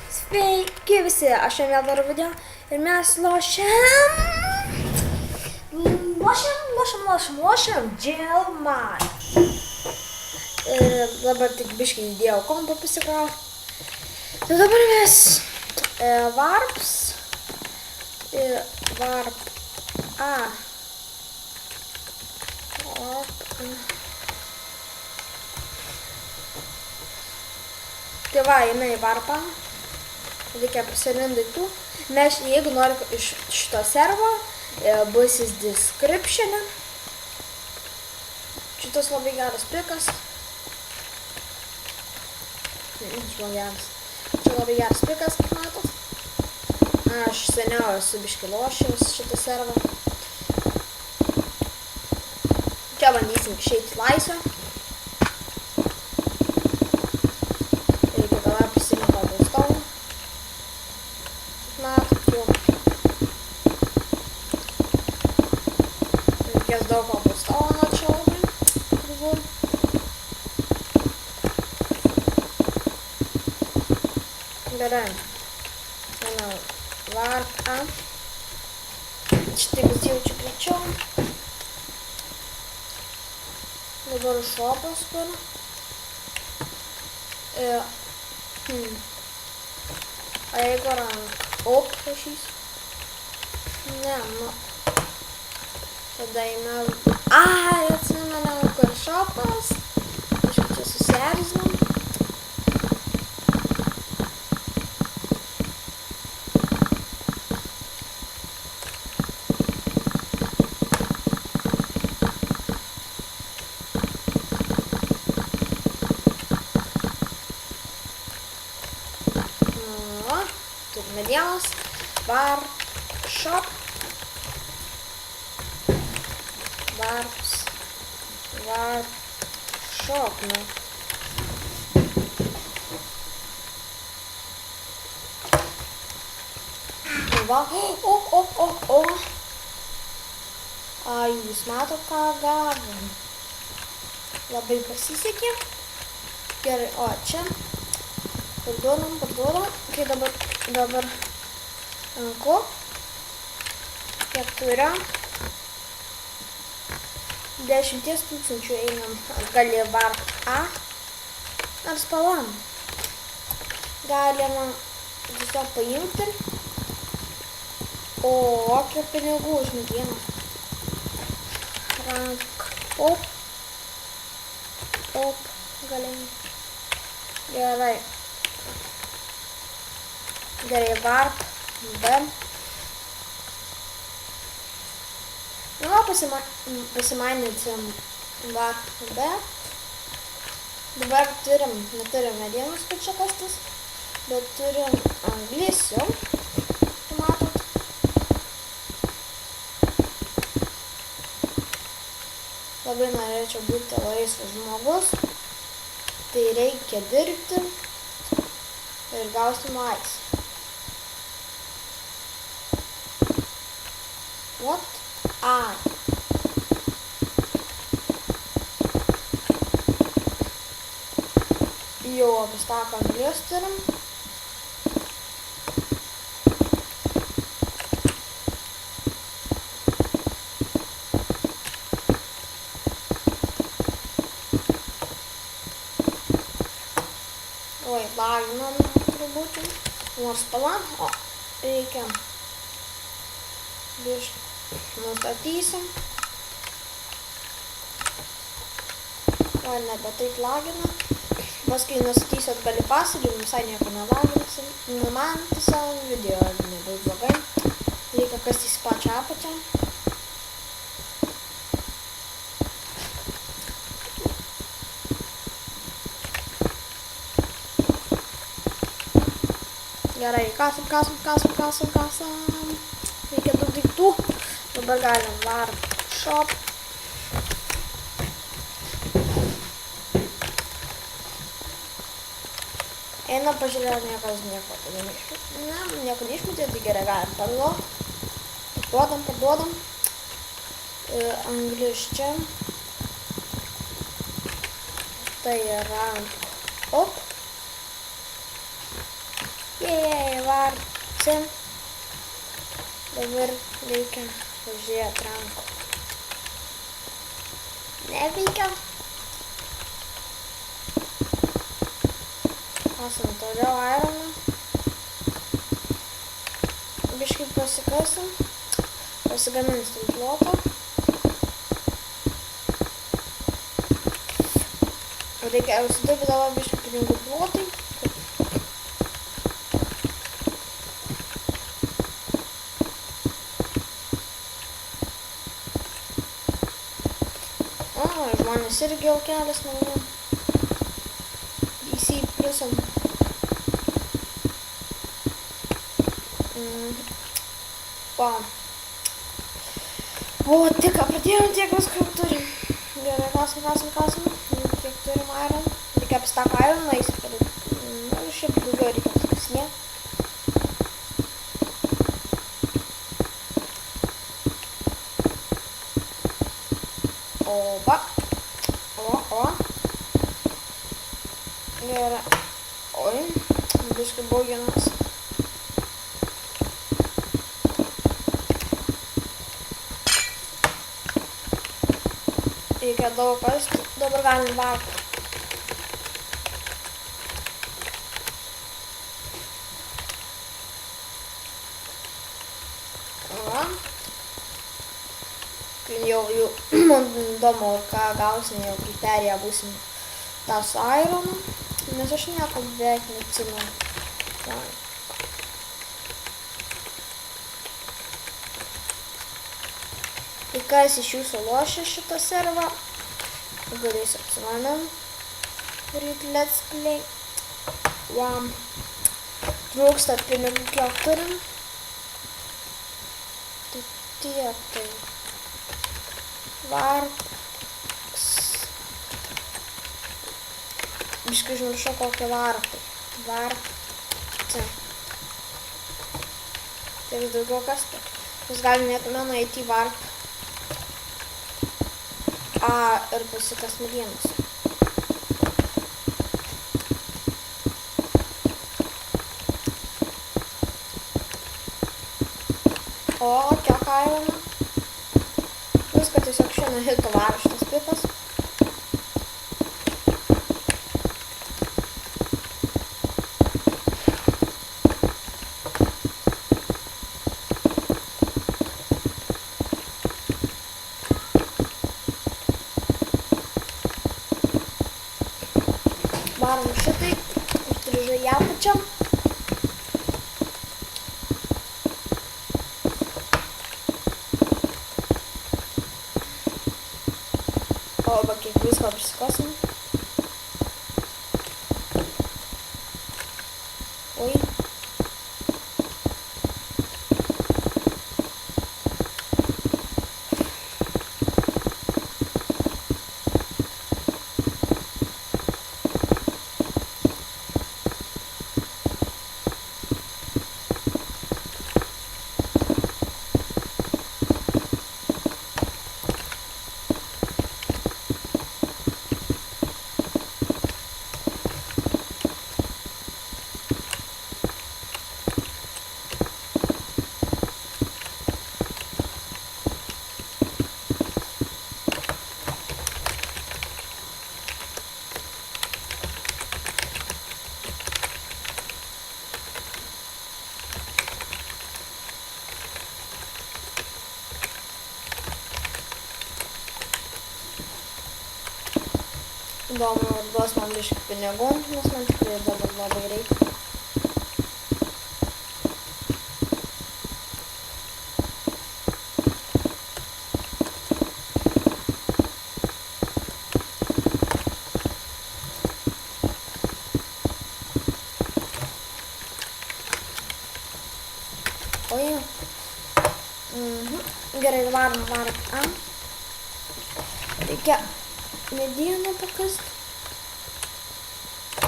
Sveiki visi, aš šiandien vėl darau video ir mes lošiam Jail Match. Ir dabar tik biškai įdėjau kompą pasikrauti. Tai dabar mes Warps ir Warp A. Tai va, eina į Warpą. Reikia prisirinkti daiktų. Mes, jeigu nori iš šito servo, bus jis description'e. Šitas labai geras pikas. Čia labai geras pikas, kaip matot. Aš seniau esu biškai lošęs šitą servą. Čia bandysim išeiti į laisvę. Reikia tada prisirinkti cobblestone. Matot jau. Reikės daug cobblestone čia labai. Turbūt. Gerai. Manau, Warp A. Čia tik jaučiu greičiau. Dabar šopas kur. A jeigu rank op rašys? Ne, nu. Tada eina... Atsimenu, kur šopas. Kažkaip čia susierzinam. Turime dienas, Warp Shop, Warp Shop, nu. Va, jūs matot, ką gavom. Labai pasisekė. Gerai, o čia. Parduodam. Kai dabar ranku. Kiek turim. 10 000 einam atgal į Warp A. Nors palam. Galima tiesiog paimti. O, kiek pinigų už medieną. Rank op. Galim. Gerai. Warp B. Nu, pasimainysim Warp B. Dabar neturim medienos, kad čia kastis, bet turim anglis jau. Matot. Labai norėčiau būti laisvas žmogus. Tai reikia dirbti ir gauti laisvę. What? Jau apistaką anglies turim. Oi, laginam turbūt. Nors palam. O, reikia. Biškai. Nustatysim. O, nebe taip lagina. Paskui nustatysiu atgal į pasą ir visai nieko nelaginasim. Nu, man tiesiog video nebus blogai. Reikia kastis pačią apačią. Gerai, kasam. Reikia daug daiktų. Dabar galim Warp Shop. Eina pažiūrėti, niekas nieko neišmetė. Ne, nieko neišmetė, tai gerai galim parduoti. Parduodam. Anglis čia. Tai rank op. Jei, varpsim. Dabar reikia pažiūrėti rankų. Neveikia. Esam toliau ironą. Biškai pasikasim. Pasigaminsim plotą. Reikia užsidirbti dabar biškai pinigų plotai. Žmonės irgi jau kelias naujų. Įsiprisom. Va. O, tik ką pradėjom, tiek visko jau turim. Gerai, kasim. Tiek turim iron. Reikia apstak iron, eisi per... šiaip daugiau reikia apskasinėti. O, va. O. Gerai. Oi, biškai bauginas. Reikia daug kasti, dabar galim varpti. Va. Jau man įdomu, ką gausim, jau kai perėję būsim tą su ironu, nes aš nieko beveik neatsimenu. Tai kas iš jūsų lošia šitą servą, galėsiu apsimanom daryti let's play. Vam. Trūksta pinigų, kiek turim. Tai tiek tai. Varpas. Biškai užmiršau kokie varpai. Varpce. Tai vis daugiau kasti. Mes galime nueiti į varpą. Ir pasikas medienos. O, kiek irono. Viską tiesiog šiandien hito varo šitas pipas. Varom šitai, užtrižai japačiam. O, va kiek visko apsikosim. Oi. Įdomu, ar duos man biškį pinigų, nes man tikrai dabar labai reikia. Oi. Gerai, varom. Reikia medieną pakast.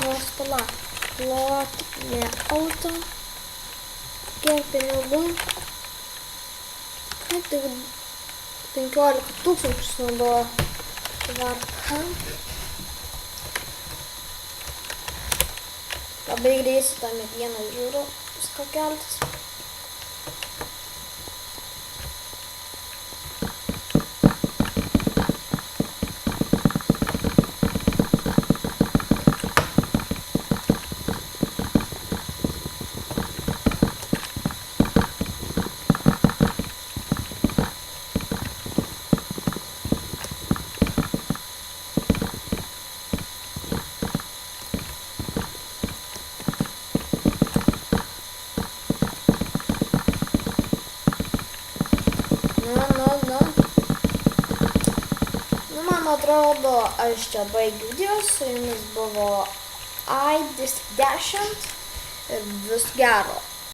Nors pala. Plot, ne auto. Kiek pinigų. Kaip tai 15 000 sunaudojo. Varka. Labai greit tą medieną žiūriu, visko keltis. Man atrodo, aš čia baigiu video, su jumis buvo Aidis 10 ir vis gero.